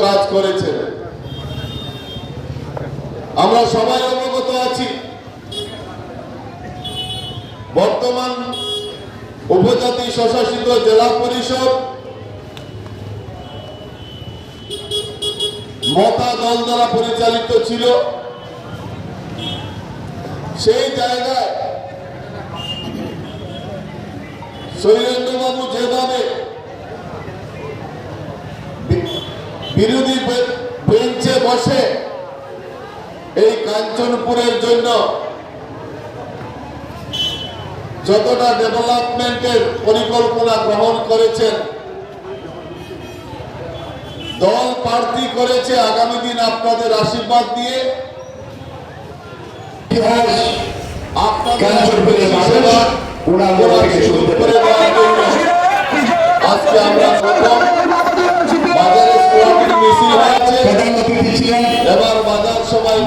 কাজ করেছেন। আমরা সবাই অবগত আছি, বর্তমান উপজাতি স্বশাসিত জেলা পরিষদ মতা দল দ্বারা পরিচালিত ছিল। সেই জায়গায় শৈলেন্দ্রবাবু যেভাবে বিরোধী বেঞ্চে বসে এই কাঞ্চনপুরের জন্য যতটা ডেভেলপমেন্টের পরিকল্পনা গ্রহণ করেছেন, দল প্রার্থী করেছে আগামী দিন আপনাদের আশীর্বাদ দিয়ে আজকে আমরা প্রথম বাজারে মিছিল হয়েছে, এবার বাজার সবাই